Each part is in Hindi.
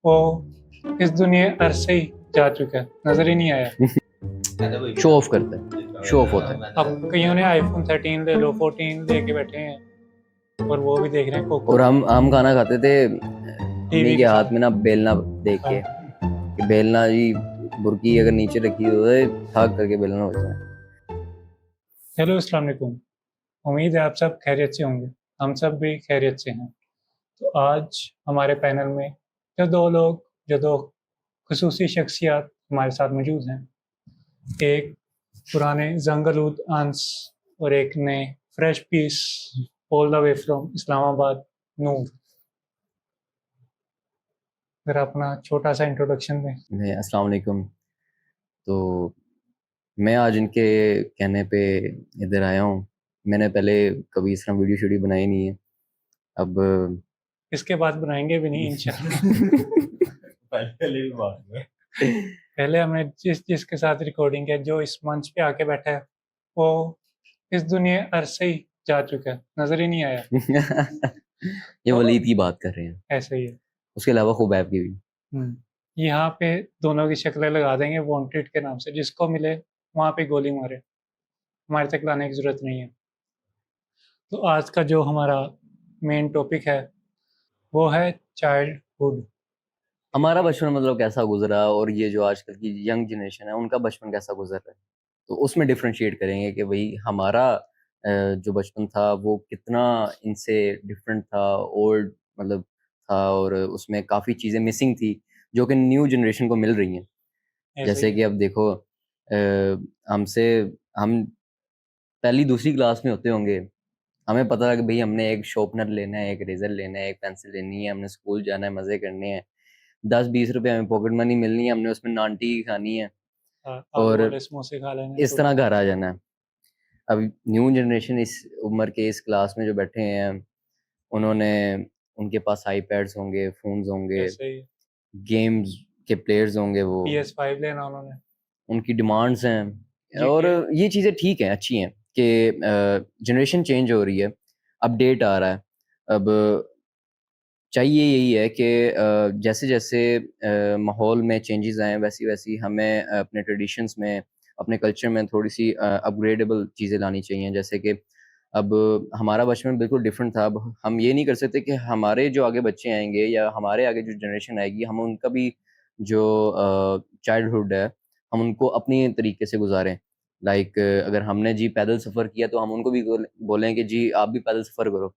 वो इस दुनिया अर्ज से ही जा चुका है, नजर ही नहीं आया। शो ऑफ करता है, शो ऑफ होता है। अब कईयों ने आईफोन 13 ले लो, 14 लेके बैठे हैं और वो भी देख रहे हैं और कोको हम खाना खाते थे टीवी मम्मी के के हाथ साथ। में ना बेलना देख के कि बेलना जी बुरकी अगर नीचे रखी हो तो ठाक करके बेलना बचना है। हेलो, अस्सलाम वालेकुम। उम्मीद है आप सब खैरियत से होंगे। हम सब भी खैरियत से हैं। तो आज हमारे पैनल में जो दो खुसूसी शख्सियात हमारे साथ मौजूद हैं। एक पुराने जंगलूद अंस और एक नए fresh piece all the way from Islamabad, Noor. अगर अपना छोटा सा इंट्रोडक्शन दें। अस्सलाम वालेकुम। तो मैं आज इनके कहने पे इधर आया हूँ। मैंने पहले कभी इस तरह वीडियो शूडियो बनाई नहीं है। अब इसके बाद बनाएंगे भी नहीं इंशाल्लाह। पहले भी बात में पहले हमने जिसके साथ रिकॉर्डिंग है, जो इस मंच पे आके बैठा है, वो इस दुनिया अर्ज से ही जा चुका है, नजर ही नहीं आया। ये वलीद की बात कर रहे हैं, ऐसे ही है। उसके अलावा खुबैब की भी। यहाँ पे दोनों की शक्लें लगा देंगे वांटेड के नाम से, जिसको मिले वहां पे गोली मारे, हमारे तक लाने की जरूरत नहीं है। तो आज का जो हमारा मेन टॉपिक है वो है चाइल्डहुड। हमारा बचपन मतलब कैसा गुजरा और ये जो आजकल की यंग जनरेशन है उनका बचपन कैसा गुजर रहा है, तो उसमें डिफरेंशिएट करेंगे कि भाई हमारा जो बचपन था वो कितना इनसे डिफरेंट था, ओल्ड मतलब था, और उसमें काफ़ी चीज़ें मिसिंग थी जो कि न्यू जनरेशन को मिल रही हैं। ऐसे जैसे ही कि अब देखो हमसे हम पहली दूसरी क्लास में होते होंगे, हमें पता है कि भाई हमने एक शॉर्पनर लेना है, एक रेजर लेना है, एक पेंसिल लेनी है, हमने स्कूल जाना है, मज़े करने हैं, 10-20 रुपए हमें पॉकेट मनी मिलनी है, हमने उसमें नानटी खानी है आलू और वाले समोसे खा लेने इस तरह घर आ जाना है। अब न्यू जनरेशन इस उम्र के इस क्लास में जो बैठे हैं, उन्होंने उनके पास आईपैड्स होंगे, फ़ोन्स होंगे, ऐसे ही गेम्स के प्लेयर्स होंगे वो, PS5 लेना उन्होंने। उनकी डिमांड्स हैं और GTA ये चीज़ें ठीक हैं, अच्छी हैं कि जनरेशन चेंज हो रही है, अपडेट आ रहा है। अब चाहिए यही है कि जैसे-जैसे माहौल में चेंजेस आएँ, वैसी-वैसी हमें अपने ट्रेडिशंस में, अपने कल्चर में थोड़ी-सी अपग्रेडेबल चीज़ें लानी चाहिए। जैसे कि अब हमारा बचपन बिल्कुल डिफरेंट था। अब हम ये नहीं कर सकते कि हमारे जो आगे बच्चे आएँगे या हमारे आगे जो जनरेशन आएगी, हम उनका भी जो चाइल्डहुड है, हम उनको अपनी तरीके से गुज़ारें। लाइक अगर हमने जी पैदल सफ़र किया, तो हम उनको भी बोलें कि जी आप भी पैदल सफ़र करो।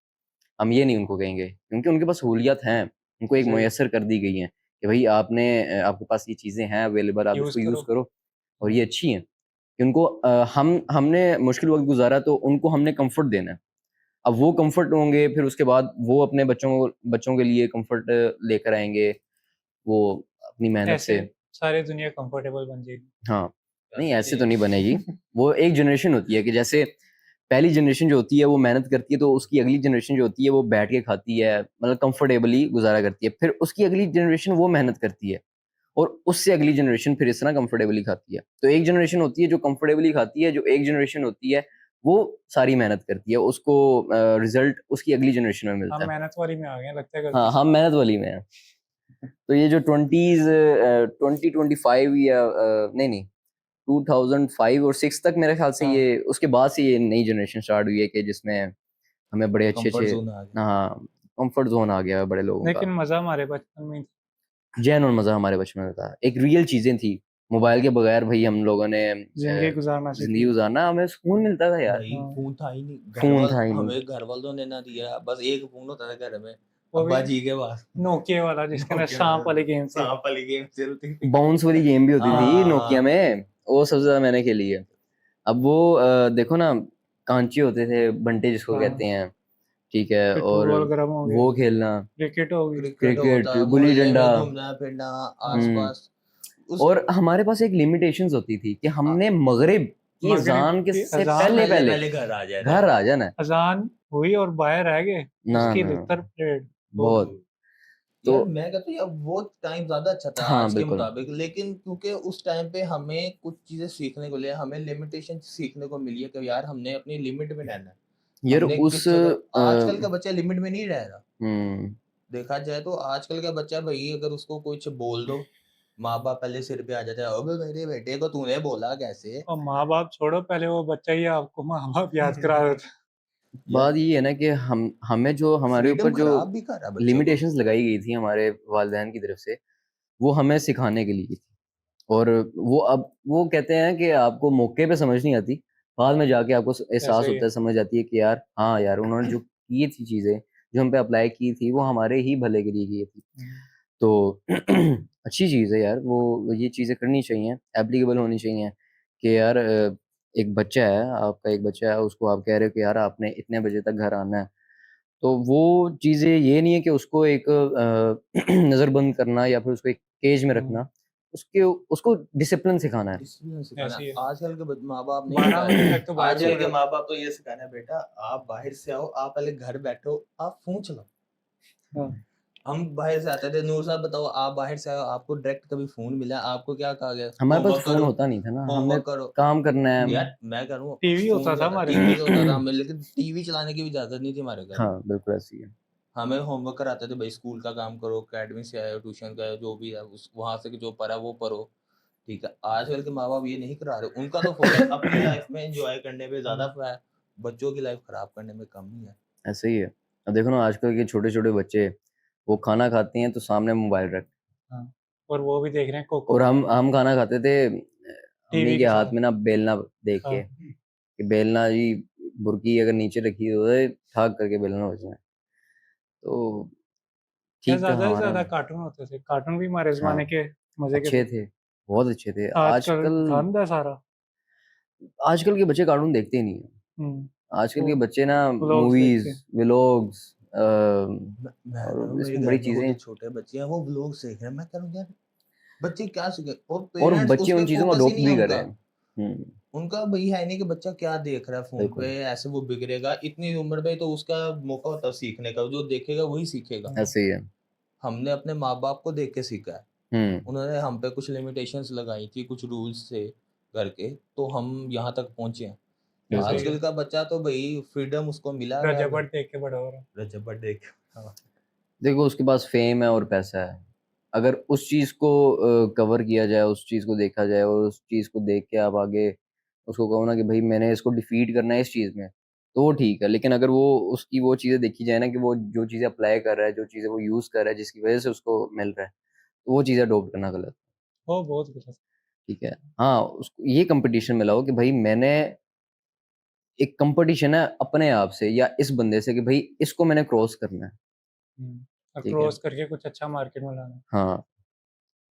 हम ये नहीं उनको कहेंगे क्योंकि उनके पास सहूलियत हैं, उनको एक सही मुयस्सर कर दी गई हैं कि भई आपने आपके पास ये चीज़ें हैं अवेलेबल, आप यूज इसको यूज़ करो। करो और ये अच्छी हैं। कि उनको हमने मुश्किल वक़्त गुज़ारा तो उनको हमने कम्फ़र्ट देना है। अब वो कम्फ़र्ट होंगे, फिर उसके बाद वो अपने बच्चों के लिए कम्फ़र्ट लेकर आएँगे, वो अपनी मेहनत ऐसे से। सारी दुनिया कंफर्टेबल बन जाएगी। हाँ, नहीं ऐसे तो नहीं बनेगी। वो एक जनरेशन होती है कि जैसे पहली जनरेशन जो होती है वो मेहनत करती है, तो उसकी अगली जनरेशन जो होती है वो बैठ के खाती है, मतलब कंफर्टेबली गुज़ारा करती है। फिर उसकी अगली जनरेशन वो मेहनत करती है और उससे अगली जनरेशन फिर इस तरह कंफर्टेबली खाती है। तो एक जनरेशन होती है जो कंफर्टेबली खाती है, जो एक जनरेशन होती है वो सारी मेहनत करती है। उसको रिज़ल्ट उसकी अगली जनरेशन में हम मिलता है। मेहनत वाली में आ गए लगता है गलती हाँ, से। हम मेहनत वाली में हैं। तो ये जो 2025 या नहीं 2005 और 6 तक मेरे ख्याल से हाँ, ये उसके बाद से ये नई जनरेशन स्टार्ट हुई है कि जिसमें हमें बड़े कंफर्ट अच्छे-अच्छे, जोन आ गया। हाँ, कंफर्ट ज़ोन आ गया है बड़े लोगों का। लेकिन मजा हमारे बचपन में ही था। जैन और मज़ा हमारे बचपन में था। एक रियल चीज़ें थी। मोबाइल के बगैर भई हम लोगों ने जिंदगी गुजारना ज़िंदगी सीखी। गुज़ारना, हमें सुकून मिलता था यार। भाई हाँ, फोन था ही नहीं, फ़ोन था ही नहीं। हमें घर वालों ने ना दिया, बस एक फोन होता था घर में, वो भी अब्बा जी के पास। नोकिया वाला जिसके अंदर नोकिया सांप वाला वाली गेम थी। सांप वाली गेम चलती थी। बाउंस वाली गेम भी होती थी नोकिया हाँ में, वो सबसे ज़्यादा मैंने खेली है। अब वो देखो ना, कांचे होते थे, बंटे जिसको कहते हाँ, हैं, ठीक है? पिट्ठू और बॉल गर्म हो गया, वो खेलना, क्रिकेट हो गई। क्रिकेट क्रिकेट, होता, मोहल्ले गुल्ली-डंडा। में घूमना फिरना हुँ। आसपास उस और हमारे पास एक लिमिटेशंस होती थी कि आ, हमने मगरिब की मगरिब अज़ान के की से अजान, पहले पहले-पहले पहले घर आ जाना है। घर आ जाना है। अजान हुई और बाहर रह गए, ना, उसकी ना, लितर परेड हो गई। बहुत। तो यार मैं कहता हूँ यार वो टाइम ज़्यादा अच्छा था हाँ, आज के बिल्कुल। मुताबिक, लेकिन क्योंकि उस टाइम पे हमें कुछ चीज़ें सीखने को लिए हमें लिमिटेशन सीखने को मिली है कि यार हमने अपनी लिमिट में रहना है। यार हमने उस किस जगह आजकल का बच्चा लिमिट में नहीं रह रहा। हुँ। देखा जाए तो आजकल का बच्चा भाई अगर उसको कुछ बोल दो, माँ-बाप पहले सिर पे आ जाते हैं, "अबे मेरे बेटे को तूने बोला कैसे?" और माँ-बाप छोड़ो, पहले वो बच्चा ही आपको माँ-बाप याद करा देता है। यार बात ये है ना कि हमें जो हमारे फ्रीडम ऊपर जो खराब भी कर रहा है बच्चों को। लिमिटेशंस लगाई गई थी हमारे वालिदैन की तरफ से, वो हमें सिखाने के लिए थी। और वो कहते हैं कि आपको मौके पे समझ नहीं आती, बाद में जाके आपको ऐसे एहसास ही होता है, समझ आती है कि यार हाँ यार, उन्होंने जो की थी चीज़ें, जो हम पे अप्लाई की थी, वो हमारे ही भले के लिए की थी। हुँ, तो अच्छी चीज़ है यार, वो ये चीज़ें करनी चाहिए, एप्लीकेबल होनी चाहिए कि यार एक बच्चा है, आपका एक बच्चा है, उसको आप कह रहे हो कि यार आपने इतने बजे तक घर आना है। तो वो चीज़ें ये नहीं है कि उसको एक नज़रबंद करना या फिर उसको एक केज में हुँ, रखना, उसके उसको डिसिप्लिन सिखाना है। डिसिप्लिन सिखाना ऐसे ही है। आजकल के माँ-बाप नहीं 12 सिखा बजे रहे। तक तो बाहर ही आजकल पड़े के हो। माँ-बाप तो ये सिखाना है, बेटा आप बाहर से आओ, आप पहले घर बैठो, आप फ़ोन चलाओ। हाँ, हम बाहर से आते थे, नूर साहब बताओ आप बाहर से आए हो, आपको डायरेक्ट कभी फ़ोन मिला, आपको क्या कहा गया? हमारे पास होमवर्क फ़ोन करो, होता नहीं था ना, हमने होमवर्क करो। काम करना है। हुँ, यार मैं करूँ टीवी होता फ़ोन था क्या था, हमारे टीवी पास। तो होता था हमें, लेकिन टीवी चलाने की भी इजाज़त नहीं थी हमारे घर में। हाँ, बिल्कुल ऐसे ही है। हमें होमवर्क कराते थे भाई स्कूल का काम करो, अकेडमी से आए हो, ट्यूशन का जो भी है उस वहाँ से जो पढ़ा वो पढ़ो, ठीक है। आजकल के माँ-बाप ये नहीं करा रहे, उनका तो फ़ोकस अपनी लाइफ़ में एन्जॉय करने पे ज़्यादा हुँ, है, बच्चों की लाइफ़ खराब करने में कम नहीं है। ऐसे ही है। अब देखो ना आजकल के छोटे-छोटे बच्चे, वो खाना खाते हैं तो सामने मोबाइल रख, हाँ, और वो भी देख रहे हैं कोको और हम खाना खाते थे अम्मी टीवी के के हाथ साथ। में ना बेलना देख के, हाँ, कि बेलना जी बुर्की अगर नीचे रखी हो तो ठाक करके बेलना बजना है। तो क्या ठीक था ज़्यादा से हमारा। ज़्यादा कार्टून होते थे। कार्टून भी हमारे ज़माने हाँ, के मज़े के अच्छे थे। थे, बहुत अच्छे थे। आजकल आजकल गंद है सारा। आजकल के बच्चे कार्टून देखते ही नहीं हैं। हुँ, आजकल वो के बच्चे ना व्लॉग्स देखते मूवीज़, हैं। व्लॉग्स मैं कह रहा हूँ और मेरे इसमें घर बड़ी में वो जो चीज़ें, छोटे बच्चे हैं वो व्लॉग्स देख रहे हैं। मैं कह रहा हूँ यार बच्चे क्या सीखे और और पेरेंट्स बच्चे उस पे उन चीज़ों को फ़ोकस ही अडॉप्ट नहीं है भी कर रहे उनका। हैं। हुँ, उनका वही है नहीं कि बच्चा क्या देख रहा है फ़ोन पे, बिल्कुल, ऐसे वो बिगड़ेगा। इतनी उम्र में तो उसका मौका होता है सीखने का, जो देखेगा वही सीखेगा। हाँ, ऐसे ही है। हमने अपने माँ-बाप को देख के सीखा है। हुँ, उन्होंने हम पे कुछ लिमिटेशंस लगाई थी, कुछ रूल्स थे घर के, तो हम यहाँ तक पहुँचे हैं। ऐसे ही बिल्कुल। है। आजकल का बच्चा तो भई फ्रीडम उसको मिला हुआ है अब। रजबट देख के बड़ा हो रहा है। रजब देख हाँ, देखो उसके पास फ़ेम है और पैसा है। अगर उस चीज़ को कवर किया जाए, उस चीज़ को देखा जाए और उस चीज़ को देख के आप आगे उसको कहो ना कि भई मैंने इसको डिफीट करना है इस चीज़ में, तो वो ठीक है। लेकिन अगर वो उसकी वो चीज़ें देखी जाए ना कि वो जो चीज़ें अप्लाई कर रहा है, जो चीज़ें वो यूज़ कर रहा है, जिसकी वज़ह से उसको मिल रहा है, तो वो चीज़ें अडॉप्ट करना गलत है, वो बहुत गलत है। ठीक है। हाँ, उसको ये कॉम्पिटिशन में लाओ कि भई मैंने एक कॉम्पिटिशन है अपने आप से या इस बंदे से कि भई इसको मैंने क्रॉस करना है, हुँ, और ठीक है। क्रॉस करके कुछ अच्छा मार्केट में लाना है। हाँ,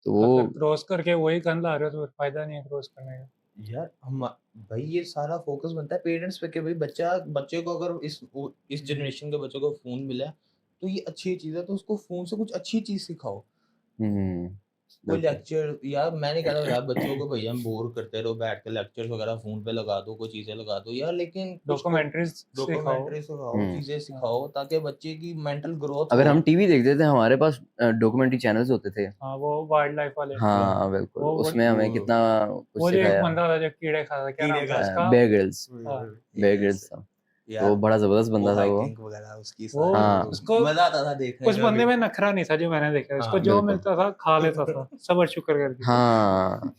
तो अगर वो क्रॉस करके वही गंद ला रहे हो तो फिर फ़ायदा नहीं है क्रॉस करने का। यार हम भाई ये सारा फ़ोकस बनता है पेरेंट्स पे कि भई बच्चे को अगर इस जनरेशन के बच्चों को फ़ोन मिला है, तो ये अच्छी चीज़ है, तो उसको फ़ोन से कुछ अच्छी चीज़ सिखाओ। हुँ, कोई बिल्कुल। लेक्चर यार मैं नहीं कह रहा यार बच्चों को भैया हम बोर करते रहो बैठ के लेक्चर्स वगैरह फ़ोन पे लगा दो, कोई चीज़ें लगा दो यार लेकिन कुछ डॉक्यूमेंट्रीज़ सिखाओ। डॉक्यूमेंट्री सिखाओ, हुँ। चीज़ें हाँ, सिखाओ ताकि बच्चे की मेंटल ग्रोथ अगर हो। हम टीवी देखते थे हमारे पास डॉक्यूमेंट्री चैनल्स होते थे। हाँ, वो वाइल्ड लाइफ़ वाले। या हाँ, बिल्कुल, वो उसमें हमें वो कितना कुछ वो जो एक सिखाया। बंदा था जो कीड़े खाता था, क्या कीड़े नाम था का उसका? बेयर ग्रिल्स, हाँ, बेयर यस ग्रिल्स था। तो यार बड़ा ज़बरदस्त वो बंदा था वो। हाइकिंग वगैरह उसकी वो सारी वो हाँ, उसको मज़ा आता था देखने उस का बंदे भी। में नखरा नहीं था जो मैंने देखा है। उसको हाँ। जो बिल्कुल। मिलता था खा लेता था, सब्र-शुक्र करके। हाँ।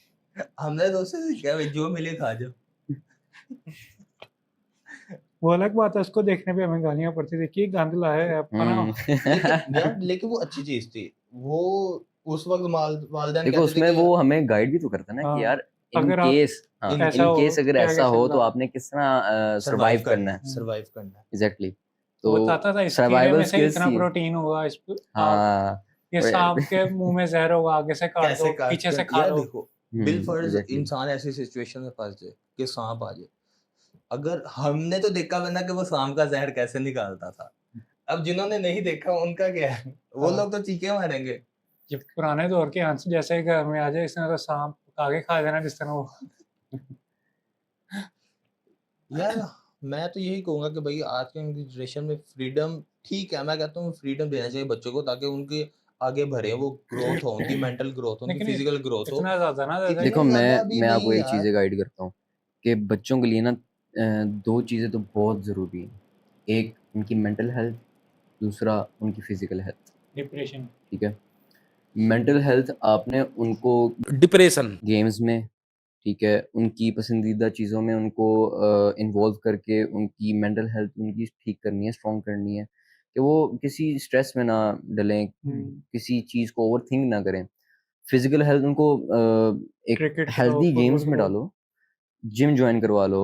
हमने तो उससे सीखा भाई जो मिले खा जाओ। वो अलग बात है उसको देखने पे हमें गालियाँ पड़ती थी कि गंद लाया है अपना। हुँ। लेकिन वो अच्छी चीज़ थी। वो उस वक़्त वालिदैन देखो कहते थे उसमें कि वो हमें गाइड भी तो करता है ना कि हाँ, यार अगर आप हाँ, इन ऐसा इन हो केस अगर क्या ऐसा कैसे हो तो लगाओ। आपने किस तरह सर्वाइव सर्वाइव करना करना है, है। हुँ, सर्वाइव करना है। एग्ज़ैक्टली। वो तो बताता था इस कीड़े सर्वाइवल में से स्किल्स इतना थी। प्रोटीन होगा, इस प आप हाँ, ये और साँप के मुँह में ज़हर होगा, आगे से काट कैसे दो, काट पीछे के से खा यार लो। देखो, बिल-फ़र्ज़ एग्ज़ैक्टली। इंसान ऐसी सिचुएशन में फँस जाए कि साँप आ जाए। अगर हमने तो देखा हुआ है ना कि वो साँप का ज़हर कैसे निकालता था। अब जिन्होंने नहीं देखा उनका क्या है? वो हाँ, लोग तो चीखें मारेंगे। ये पुराने दौर के हंस जैसे घर में आ जाए इसने तो साँप आगे खा देना जिस तरह वो। यार मैं तो यही कहूँगा कि भई आज के जनरेशन में फ्रीडम ठीक है, मैं कहता हूँ फ्रीडम देना चाहिए बच्चों को ताकि उनके आगे बढ़े, वो ग्रोथ हो, उनकी मेंटल ग्रोथ हो, उनकी लेकिन फिज़िकल ग्रोथ हो। इतना ज़्यादा ना दे दें देखो इतने ज़्यादा भी मैं नहीं आपको एक यार। चीज़ें गाइड करता हूँ कि बच्चों के लिए ना 2 चीज़ें तो बहुत ज़रूरी हैं। एक उनकी मेंटल हेल्थ, दूसरा उनकी फिज़िकल हेल्थ। डिप्रेशन ठीक है। मेंटल हेल्थ आपने उनको डिप्रेशन गेम्स में, ठीक है, उनकी पसंदीदा चीज़ों में उनको इन्वॉल्व करके उनकी मेंटल हेल्थ उनकी ठीक करनी है, स्ट्रॉन्ग करनी है, कि वो किसी स्ट्रेस में ना डलें, किसी चीज़ को ओवरथिंक ना करें। फिजिकल हेल्थ उनको एक क्रिकेट खेलो, हेल्दी गेम्स फुटबॉल में खेलो। डालो, जिम ज्वाइन करवा लो,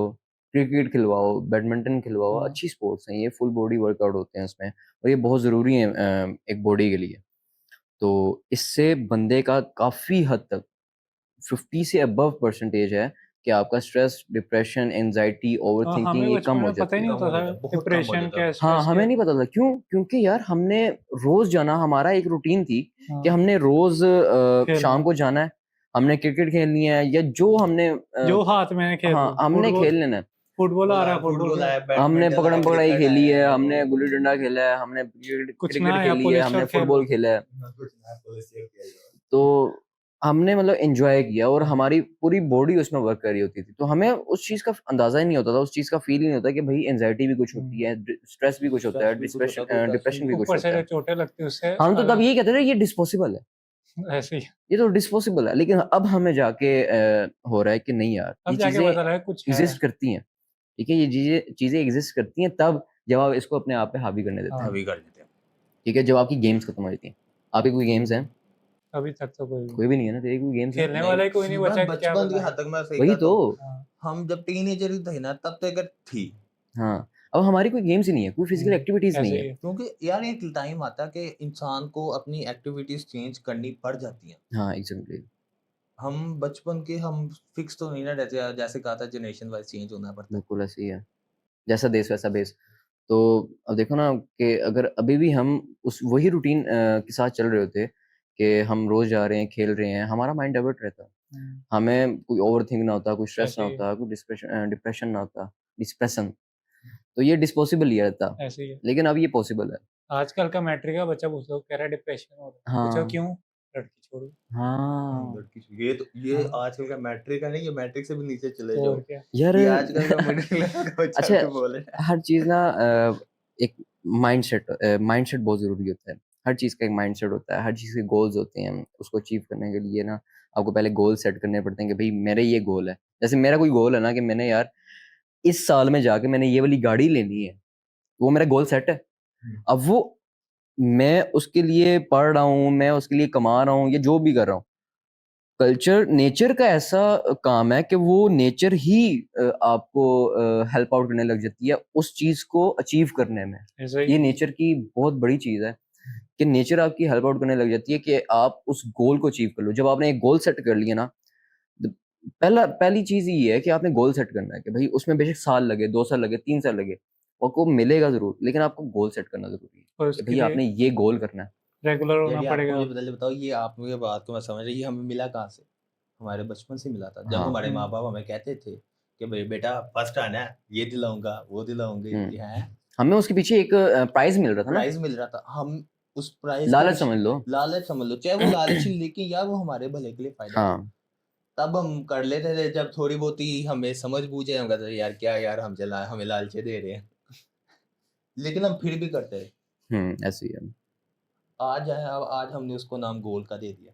क्रिकेट खिलवाओ, बैडमिंटन खिलवाओ, हाँ। अच्छी स्पोर्ट्स हैं ये, फुल बॉडी वर्कआउट होते हैं इसमें और ये बहुत ज़रूरी है एक बॉडी के लिए। तो इससे बंदे का काफ़ी हद तक 50 से अबव परसेंटेज है कि आपका स्ट्रेस, डिप्रेशन, एंजाइटी, हमें ओवरथिंकिंग ये बचपन कम हो में पता ही जाती नहीं है। कम होता हो था जाता, बहुत कम हो डिप्रेशन जाता। क्या है, हाँ, स्ट्रेस क्या हमें है। नहीं पता था। क्यों? क्योंकि यार हमने रोज़ जाना, हमारा एक रूटीन थी कि हाँ, हमने रोज़ खेलना शाम को जाना है, हमने क्रिकेट खेलनी है या जो हमने जो हाथ में है खेल हाँ, लो। हमने फुटबॉल खेल लेना है। फुटबॉल आ रहा है, फुटबॉल फुटबॉल आया, खेलो। हमने बैडमिंटन आया, पकड़म-पकड़ाई क्रिकेट खेली है, आया, हमने गुल्ली-डंडा खेला है, हमने क्रिकेट कुछ क्रिकेट ना आया, खेली है, पुलिस हमने शॉट खेल फुटबॉल लो। खेला है। कुछ ना पुलिस ये खेल लो। तो हमने मतलब एन्जॉय किया और हमारी पूरी बॉडी उसमें वर्क कर रही होती थी। तो हमें उस चीज़ का अंदाज़ा ही नहीं होता था, उस चीज़ का फ़ील ही नहीं होता कि भई एंग्ज़ायटी भी कुछ होती है, स्ट्रेस भी कुछ होता है, स्ट्रेस भी कुछ होता है, कोई टेंशन डिप्रेशन भी भी कुछ ऊपर होता से है। जो चोटें लगती है उससे हम तो तब अगर यही कहते थे ये डिस्पोज़ेबल है, ऐसे ही ये तो डिस्पोज़ेबल है। लेकिन अब हमें जाके हो रहा है कि नहीं यार, अब ये जाके चीज़ें पता लगा कुछ है। एग्ज़िस्ट करती हैं, ठीक है? ये चीज़ें एग्ज़िस्ट करती हैं तब जब आप इसको अपने आप पे हावी करने देते हैं, हाँ, अभी कर लेते हैं। ठीक है? जब आपकी गेम्स खत्म हो जाती हैं। आपके कोई गेम्स हैं? अभी तक तो कोई कोई भी नहीं है ना, तेरे कोई गेम्स हैं? खेलने वाला ही कोई नहीं मैं बचा, क्या बचपन के हद बताएँ। तक मैं सही वही कहता तो। हूँ, हाँ, हम जब टीनेजर थे ना तब तक थी। हाँ, अब हमारी कोई गेम्स ही नहीं है, कोई फिज़िकल एक्टिविटीज़ नहीं ऐसे है। ही है। क्योंकि यार एक टाइम आता है कि इंसान को अपनी एक्टिविटीज चेंज करनी पड़ जाती हैं। हाँ, एग्ज़ैक्टली। हम बचपन के हम फिक्स तो नहीं ना रहते यार, जैसे कहा था जनरेशन वाइज चेंज होना पड़ता है। बिल्कुल ऐसे ही है। जैसा देश वैसा भेष। तो अब देखो ना कि अगर अभी भी हम उस वही रूटीन के साथ चल रहे होते कि हम रोज़ जा रहे हैं, खेल रहे हैं, हमारा माइंड डाइवर्ट रहता। हुँ, हमें कोई ओवरथिंक ना होता, कोई स्ट्रेस ऐसे ना ही है, होता, कोई डिप्रेशन ना होता, डिप्रेशन। तो ये डिस्पोज़ेबल ही रहता। ऐसे ही है। लेकिन अब ये पॉसिबल है। आजकल का मैट्रिक का बच्चा पूछ लो, कह रहा है डिप्रेशन हो रहा है। पूछो हाँ, क्यों? लड़की छोड़ो। हाँ। लड़की ये तो ये हाँ, आजकल का मैट्रिक है नहीं, ये मैट्रिक से भी नीचे चले तो जाओ। और क्या। यार ये आजकल का मिडिल क्लास का बच्चा अच्छा, भी बोल रहा है। हर चीज़ ना एक माइंडसेट बहुत ज़रूरी होता है। हर चीज़ का एक माइंडसेट होता है, हर चीज़ के गोल्स होते हैं। उसको अचीव करने के लिए ना आपको पहले गोल सेट करने पड़ते हैं कि भई मेरे ये गोल है। जैसे मेरा कोई गोल है ना कि मैंने यार इस साल में जाके मैंने ये वाली गाड़ी लेनी है, वो मेरा गोल सेट है। हुँ। अब वो मैं उसके लिए पढ़ रहा हूँ, मैं उसके लिए कमा रहा हूँ या जो भी कर रहा हूँ। कल्चर नेचर का ऐसा काम है कि वो नेचर ही आपको हेल्प आउट करने लग जाती है उस चीज़ को अचीव करने में। ऐसे ही ये है। नेचर की बहुत बड़ी चीज़ है कि नेचर आपकी हेल्प आउट करने लग जाती है कि आप उस गोल को अचीव कर लो। जब आपने एक गोल सेट कर लिया ना, द पहली चीज़ ये है कि आपने गोल सेट करना है कि भई उसमें बेशक साल लगे, 2 साल लगे, 3 साल लगे, आपको मिलेगा ज़रूर, लेकिन आपको गोल सेट करना ज़रूरी है और कि उसके भई लिए आपने ये गोल करना है। रेगुलर यार होना ये आपको पड़ेगा। मुझे पहले बताओ, ये आप मुझे बात को मैं समझ रही, ये हमें मिला कहाँ से? हमारे बचपन से मिला था। जब हाँ, हमारे हुँ, माँ-बाप हमें कहते थे कि भई बेटा फर्स्ट आना है, ये दिलाऊँगा, वो दिलाऊँगी, हुँ। ये हैं। हमें उसके पीछे एक प्राइज़ मिल रहा था ना, प्राइज़ मिल रहा था। हम उस प्राइज़ के लालच पीछे समझ लो। लालच समझ लो, चाहे वो लालच ही लेकिन यार वो हमारे भले के लिए फ़ायदा हाँ, तब हम कर लेते थे, जब थोड़ी बहुत ही हमें समझ बूझ है, हम कहते थे यार क्या यार हम चला हमें लालचे दे रहे हैं। लेकिन हम फिर भी करते थे। ऐसे ही है। आज है अब आज हमने उसको नाम गोल का दे दिया।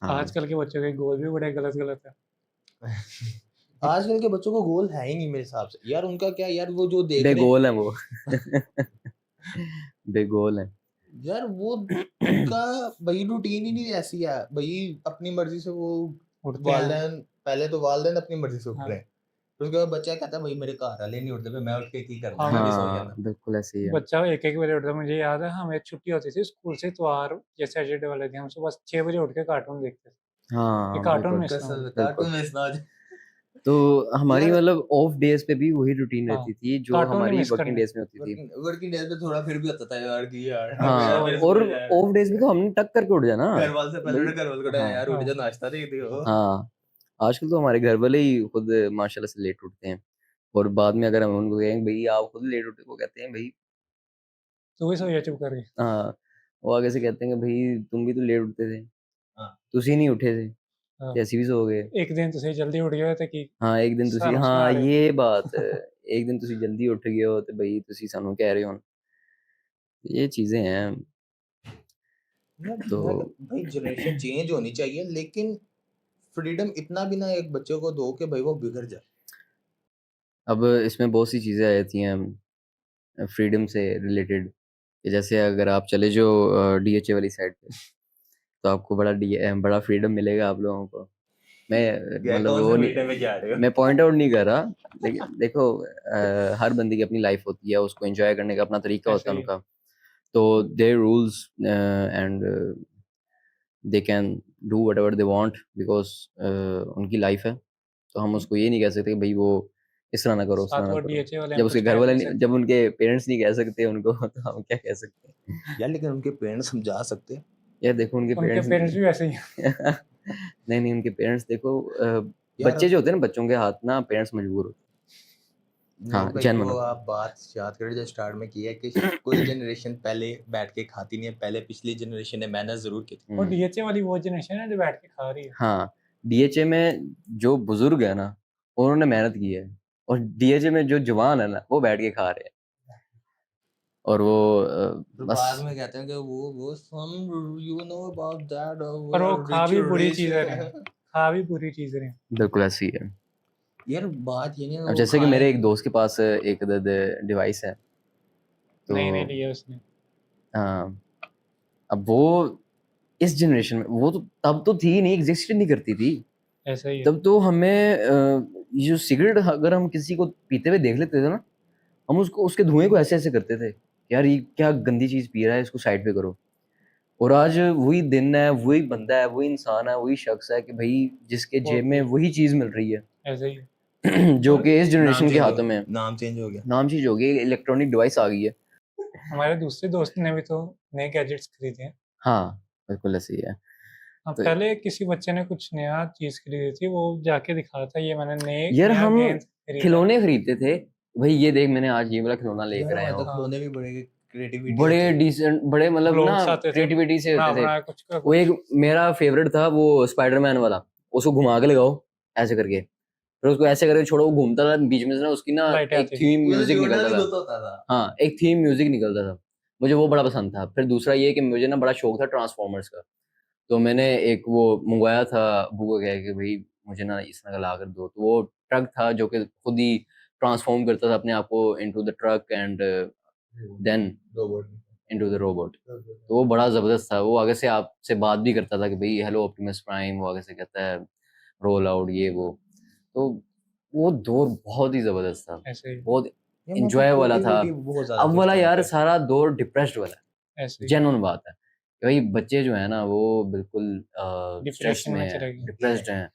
हाँ, आजकल के बच्चों के गोल भी बड़े गलत-गलत है। आजकल के बच्चों को गोल है ही नहीं मेरे हिसाब से। यार उनका क्या यार वो जो देख रहे हैं बेगोल हैं वो। बेगोल हैं। यार वो उनका वही रूटीन ही नहीं ऐसी है। भई अपनी मर्ज़ी से वो उठते हैं। वालिदैन पहले तो वालिदैन अपनी मर्ज़ी से उठ हाँ, रहे हैं। फिर उसके बाद बच्चा कहता है भई मेरे घरवाले नहीं उठते, फिर मैं उठ के की करना है, हम मैं भी सो हाँ, जाना। बिल्कुल ऐसे ही है। बच्चा 1-1 बजे उठता है। मुझे याद है हमें छुट्टी होती थी स्कूल से, इतवार या सैटरडे वाले दिन हम सुबह 6 बजे उठ के कार्टून देखते थे। ये हाँ, कार्टून बिल्कुल, मिस ना हो जाए। बिल्कुल। कार्टून में इतना तो हमारी यार मतलब ऑफ डेज़ पे भी वही रूटीन हाँ, रहती थी जो कार्टून नहीं हमारी मिस वर्किंग करने। डेज़ में होती थी। वर्किंग डेज़ में थोड़ा फिर भी होता था यार कि यार मेरा हाँ, फिर और स्कूल जाना है। ऑफ डेज़ में तो हमने टक करके उठ जाना। घरवाले से पहले भई ना घरवाले को उठाया हाँ, यार उठ हाँ, जा नाश्ता दे दियो। हाँ। आजकल तो हमारे घर वाले ही खुद माशाल्लाह से लेट उठते हैं और बाद में अगर हम उनको कहें भई आप खुद लेट उठे, वो कहते हैं भई तू भी सो जा चुप करके। हाँ, वो आगे से कहते हैं कि भई तुम भी तो लेट उठते थे, हाँ, तुसी नहीं उठे थे, हाँ, ते असी भी सो गए। एक दिन तो सही जल्दी उठ गए थे कि हाँ, एक दिन तुसी सानू हाँ, सुना रहे हो। ये बात है। एक दिन तुसी जल्दी उठ गए हो ते भई तुसी सानू कह रहे हो। ये चीज़ें हैं। तो भाई जनरेशन चेंज होनी चाहिए, लेकिन फ्रीडम इतना भी ना एक बच्चे को दो कि भाई वो बिगड़ जाए। अब इसमें बहुत सी चीज़ें आ जाती हैं फ्रीडम से रिलेटेड, कि जैसे अगर आप चले जाओ डीएचए वाली साइड पे, तो आपको बड़ा फ्रीडम मिलेगा आप लोगों को। मैं मतलब कौन वो से नहीं, मीटर में जा रहे हो? मैं पॉइंट आउट नहीं कर रहा, लेकिन देखो हर बंदे की अपनी लाइफ होती है, उसको एंजॉय करने का अपना तरीका होता ऐसे है ही उनका। तो their rules and they can do whatever they want, because उनकी लाइफ है। तो हम उसको ये नहीं कह सकते कि भाई वो इस तरह ना करो, उस तरह साथ ना वो करो। डीएचए वाले जब हम उसके कुछ घर कह वाले नहीं नहीं, सकते। जब उनके पेरेंट्स नहीं कह सकते उनको तो हम क्या कह सकते हैं? यार लेकिन उनके पेरेंट्स समझा सकते हैं। यार देखो उनके उनके पेरेंट्स पेरेंट्स भी वैसे ही हैं। नहीं नहीं, उनके पेरेंट्स देखो यार बच्चे जो होते हैं ना, बच्चों के हाथ ना पेरेंट्स मजबूर होते हैं। नहीं हाँ, भाई, जेन्युइन वो होते आप बात याद करें जो स्टार्ट में की है कि कोई जनरेशन पहले बैठ के खाती नहीं है, पहले पिछली जनरेशन ने मेहनत जरूर की थी। हैं। वो डीएचए वाली वो जनरेशन है जो बैठ के खा रही है। हाँ, डीएचए में जो बुजुर्ग है ना, उन्होंने मेहनत की है, और डीएचए में जो जवान है ना, वो बैठ के खा रहे हैं। और वो फिर बस बाद में कहते हैं कि वो some you know about that पर वो खा भी बुरी rich चीजें रहे हैं, खा भी बुरी चीजें रहे हैं। बिल्कुल ऐसी ही है। यार बात ये नहीं है अब वो जैसे कि खाएं। मेरे एक दोस्त के पास एक डिवाइस है, नहीं नहीं तो लिया उसने। हाँ, अब वो इस जनरेशन में, वो तो तब तो थी नहीं, एग्जिस्ट नहीं करती थी। ऐसा ही है। तब तो हमें ये जो सिगरेट अगर हम किसी को पीते हुए देख लेते थे ना, हम उसको उसके धुएं को ऐसे ऐसे करते थे, यार ये क्या गंदी चीज पी रहा है, इसको साइड पे करो। और आज वही दिन है, वही बंदा है, वही इंसान है, वही शख्स है कि भाई जिसके वो जेब में वही चीज मिल रही है ऐसा ही है। जो और कि इस नाम जनरेशन के चेंज हो हाथों में गया, है। नाम चेंज हो गया। नाम चीज हो गई, इलेक्ट्रॉनिक डिवाइस आ गई है। हमारे दूसरे दोस्त ने भी तो नए गैजेट्स खरीदे हैं। हाँ, बिल्कुल ऐसे ही है। अब तो पहले किसी बच्चे ने कुछ नया चीज खरीदी थी, वो जाके दिखा था ये मैंने यार नया हम गेंद खरीदा है। खिलौने खरीदते थे, भाई ये देख मैंने आज ये वाला खिलौना यार लेकर आया हमारे तो हूँ। हाँ, खिलौने भी बड़े क्रिएटिविटी बड़े होती है। डिसेंट, बड़े मतलब ना ब्लॉग्स आते थे क्रिएटिविटी से बना होते थे। बनाया कुछ का वो एक कुछ। मेरा फेवरेट था, वो स्पाइडरमैन वाला, उसको घुमा के लगाओ ऐसे करके, फिर उसको ऐसे करके छोड़ो, वो घूमता था, बीच में से ना उसकी ना लाइटें एक आती थी। थीम ये तो म्यूजिक जोड़ा निकलता भी था। गुत होता था। हाँ, एक थीम म्यूजिक निकलता था, मुझे वो बड़ा पसंद था। फिर दूसरा ये कि मुझे ना बड़ा शौक था ट्रांसफॉर्मर्स का, तो मैंने एक वो मंगवाया था, अबू को कह के भाई मुझे ना इस तरह का ला कर दो। तो वो ट्रक था जो कि खुद ही ट्रांसफॉर्म करता था अपने आप को into the truck and then robot. Into the robot. तो वो बड़ा ज़बरदस्त था, वो आगे से आपसे बात भी करता था कि भाई हेलो ऑप्टिमस प्राइम, वो आगे से कहता है रोल आउट ये वो। तो वो दौर बहुत ही ज़बरदस्त था, ऐसे ही बहुत ये मतलब एंजॉय वाला था। क्रिएटिविटी बहुत ज्यादा अब थी उस वाला टाइम यार पे। सारा दौर डिप्रेस्ड वाला है, ऐसे ही जेन्युइन बात है कि भाई बच्चे जो है ना वो बिल्कुल स्ट्रेस डिप्रेशन में में है, चले गए। डिप्रेस्ड हैं,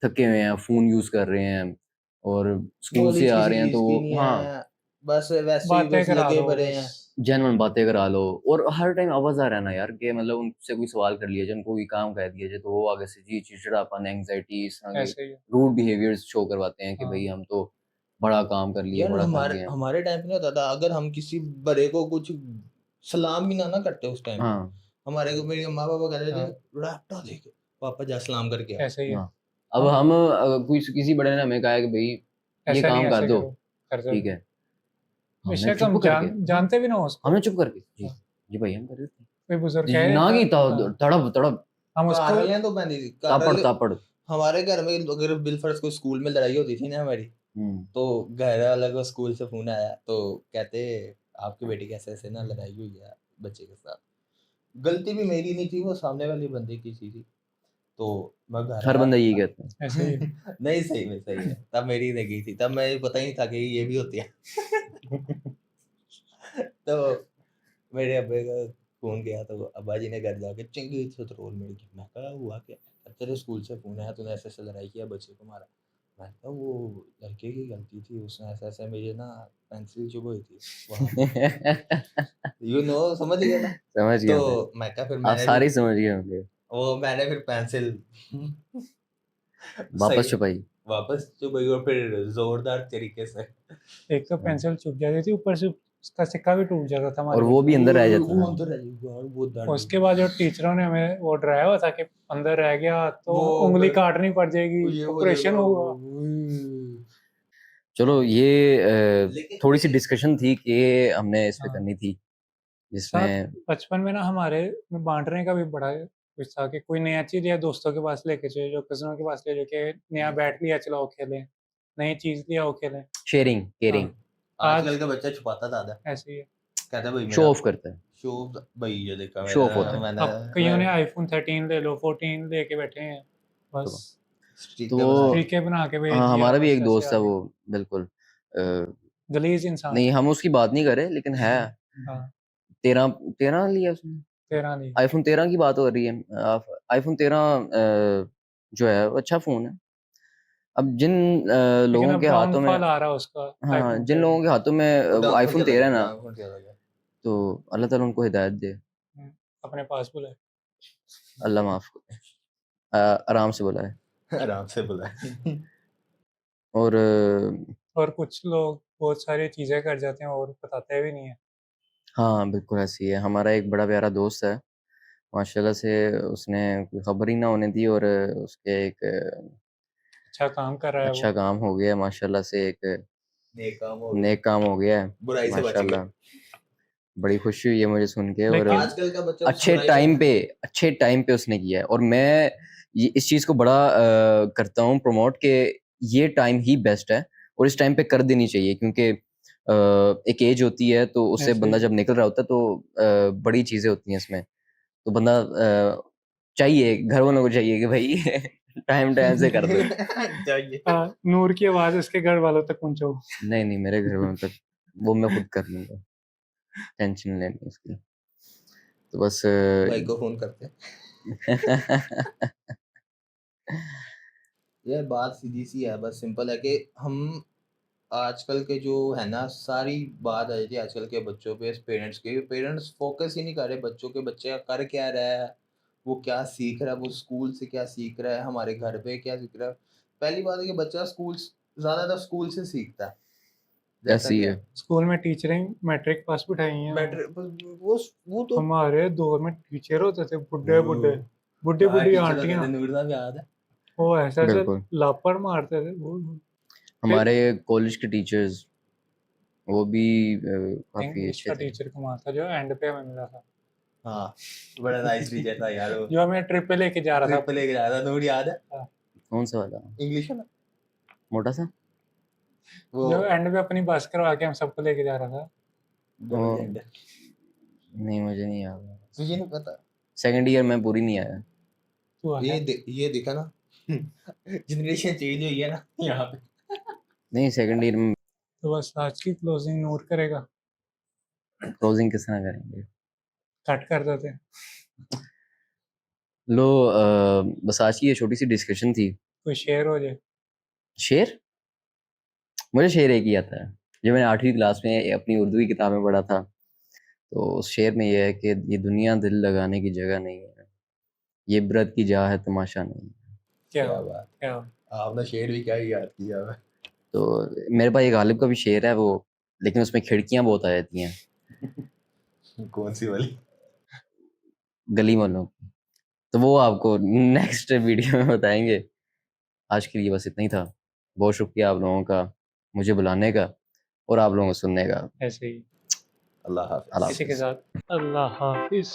थके हुए हैं, फ़ोन यूज़ कर रहे हैं, और स्कूल से नॉलेज आ किसी रहे हैं तो चीज की नहीं हाँ, है, बस वैसे ही बातें बस करा लगे दो पड़े बस। हैं। जेन्युइन बातें करा लो, और हर टाइम आवाज़ा रहना यार, कि मतलब उनसे कोई सवाल कर लिया जाए, उनको कोई काम कह दिया जाए, तो वो आगे से जी चिड़चिड़ापन, एंग्जायटी, इस तरह के ऐसे ही है। रूड बिहेवियर्स शो करवाते हैं कि हाँ भाई हम तो बड़ा काम कर लिए, यार बड़ा कर हमारे लिए हैं। हमारे टाइम पे नहीं होता था, अगर हम किसी बड़े को कुछ सलाम भी ना करते उस टाइम पे, हाँ, हमारे को मेरे माँ पापा कहते थे हाँ रट्टा देके पापा जा सलाम करके आ। ऐसे ही है। हाँ। अब हम हम कोई किसी बड़े ने हमें कहा है कि भाई ये ऐसा नहीं काम कर ऐसे दो, करो, कर दो। ठीक है, हमने बेशक चुप हम करके, हाँ, जानते भी ना हो उसको। हमने चुप करके जी, हाँ, जी भाई हम कर देते हैं। कोई बुजुर्ग कह जी ना देता। की हाँ, तड़प तड़प, हम कार उसको वाले तो पहनती थी, कार तापड़ वाले। तापड़। हमारे घर में अगर बिलफर्ज को स्कूल में लड़ाई होती थी ना हमारी, हम्म। तो घर वाले को स्कूल से फोन आया तो कहते आपकी बेटी कैसे ऐसे ना लड़ाई हुई है बच्चे के साथ। गलती भी मेरी नहीं थी, वो सामने वाली बंदे की थी। तो मैं घर हर आया। बंदा यही कहता है। ऐसे ही है। नहीं सही में सही है, तब मेरी लगी थी, तब मैं पता ही नहीं था कि ये भी होती है। तो मेरे अब्बे का फोन गया तो अब्बा जी ने घर जाके चंगी से रोल मेरी की। मैं कहा हुआ क्या? तेरे स्कूल से फोन आया, तूने ऐसे ऐसे लड़ाई किया, बच्चे को मारा। मैं कहा वो लड़के की गलती थी, उसने ऐसे ऐसे मेरी ना पेंसिल चुभ हुई थी वहां पे, समझ गया ना। समझ तो गया मैं, मैं कहा फिर आप सारे ही समझ गए होंगे। मैंने फिर पेंसिल वापस सही छुपाई। वापस चुभ गई और फिर जोरदार तरीके से। एक तो पेंसिल चुभ जाती थी, ऊपर से उसका सिक्का भी टूट जाता था और हमारे वो भी बचपन अंदर रह जाता वो था। अंदर रह गई यार, वो में। दर्द उसके बाद जो टीचरों ने हमें वो डराया हुआ था कि अंदर रह गया तो वो उंगली फिर काटनी पड़ जाएगी, ये हो ऑपरेशन जाएगा होगा। चलो ये लेकिन थोड़ी सी डिस्कशन थी कि हमने इस पे हाँ करनी थी, जिसमें बचपन में ना हमारे में बांटने का भी बड़ा कुछ था कि कोई नया चीज़ या दोस्तों के पास लेके चले जाओ, कज़नों के पास ले जाओ कि नया बैट लिया चलाओ खेलें, नई चीज़ लिया आओ खेलें। शेयरिंग केयरिंग हाँ, आजकल आज का बच्चा छुपाता ज्यादा है। ऐसे ही है। कहता है भाई शो मेरा ऑफ करता है। शो भाई ये देखा शो ऑफ होता है। मैंने अब कईयों ने आईफोन 13 ले लो, 14 लेके बैठे हैं, बस स्ट्रीक तो पे वो बना तरीके बना के भेज हाँ दिया, हमारा भी बस एक ऐसे दोस्त है आगे। वो बिल्कुल गलीज इंसान नहीं हम उसकी बात नहीं कर रहे लेकिन है हाँ 13 13 लिया उसने 13 नहीं आईफोन 13 की बात हो रही है आईफोन 13 जो है वो अच्छा फोन है अब जिन लेकिन लोगों अब के हाथों में डाउनफॉल आ रहा है उसका हाँ आईफोन जिन 13 लोगों के हाथों में वो आईफोन 13 है ना आईफोन चला गया तो अल्लाह ताला उनको हिदायत दे अपने पास बुलाए। अल्लाह माफ करे आराम से बोला है आराम से बोला और और कुछ लोग बहुत सारी चीज़ें कर जाते हैं और बताते भी नहीं है। हाँ बिल्कुल ऐसी है हमारा एक बड़ा प्यारा दोस्त है माशाल्लाह से उसने कोई खबर ही ना होने दी और उसके एक अच्छा काम कर रहा है अच्छा वो। काम हो गया माशाल्लाह से एक नेक काम हो गया है बुराई से बच गया माशाल्लाह बड़ी खुशी हुई है मुझे सुन के और लेकिन आजकल का बच्चा अच्छे टाइम पे उसने किया है और मैं इस चीज़ को बड़ा करता हूँ प्रमोट कि ये टाइम ही बेस्ट है और इस टाइम पे कर देनी चाहिए क्योंकि एक एज होती है तो उससे ऐसे बंदा ही। जब निकल रहा होता है तो बड़ी चीज़ें होती हैं इसमें तो बंदा चाहिए घर वालों को चाहिए कि भाई टाइम से कर दो चाहिए नूर की आवाज़ इसके घर वालों तक पहुंचाओ। नहीं मेरे घर वालों तक वो मैं खुद कर लूंगा टेंशन लेनी उसकी तो बस भाई को फोन करते ये बात सीधी सी है बस सिंपल है कि हम आजकल के जो है ना सारी बात आ जाती है आजकल के बच्चों पे पेरेंट्स फोकस ही नहीं कर रहे बच्चों के बच्चे कर क्या रहा है वो क्या सीख रहा है वो स्कूल से क्या सीख रहा है हमारे घर पे क्या सीख रहा है पहली बात है कि बच्चा ज्यादातर स्कूल से सीखता है जैसा ऐसी कि है स्कूल में टीचरें मैट्रिक पास बिठाई हैं। वो तो हमारे दौर में टीचर होते थे बुढ़े बुढ़े बुढ़ी हाँ, बुढ़ी टीचर होते आंटियां, थे, नूर दा भी याद है वो ऐसे ऐसे बिल्कुल लापड़ मारते थे वो। हमारे कॉलेज के टीचर्स वो भी काफी इंग्लिश अच्छे का थे टीचर कमाल था जो एंड पे हमें मिला था, हाँ बड़ा नाइस टीचर था यार वो जो हमें ट्रिप पे लेके जा रहा ट्रिप था। पे लेके जाया था नूर याद है कौन सा वाला इंग्लिश वाला मोटा सा वो जो एंड पे अपनी बस करवा के हम सबको लेके जा रहा था। डबल जेंडर नहीं मुझे नहीं याद तुझे नहीं पता सेकंड ईयर में पूरी नहीं आया तू आया ये देखा ना जनरेशन चेंज हुई है ना यहाँ पे नहीं सेकंड ईयर में तो बस आज की क्लोजिंग नूर करेगा, क्लोजिंग किस तरह करेंगे कट कर देते। लो बस आज की ये छोटी सी डिस्कशन थी कोई शेयर हो जाए। शेर मुझे शेर एक ही आता है जब मैंने 8वीं क्लास में अपनी उर्दू की किताब में पढ़ा था तो उस शेर में ये है कि ये दुनिया दिल लगाने की जगह नहीं है ये इबरत की जा है तमाशा नहीं क्या क्या हो बात क्या हो आपने शेर भी क्या ही याद किया है तो मेरे पास एक गालिब का भी शेर है वो लेकिन उसमें खिड़कियां बहुत आ जाती हैं कौन सी वाली गली वालों की तो वो आपको नेक्स्ट वीडियो में बताएंगे आज के लिए बस इतना ही था बहुत शुक्रिया आप लोगों का मुझे बुलाने का और आप लोगों को सुनने का ऐसे ही अल्लाह हाफिज अल्लाह किसी के हाफिज साथ। अल्लाह हाफिज।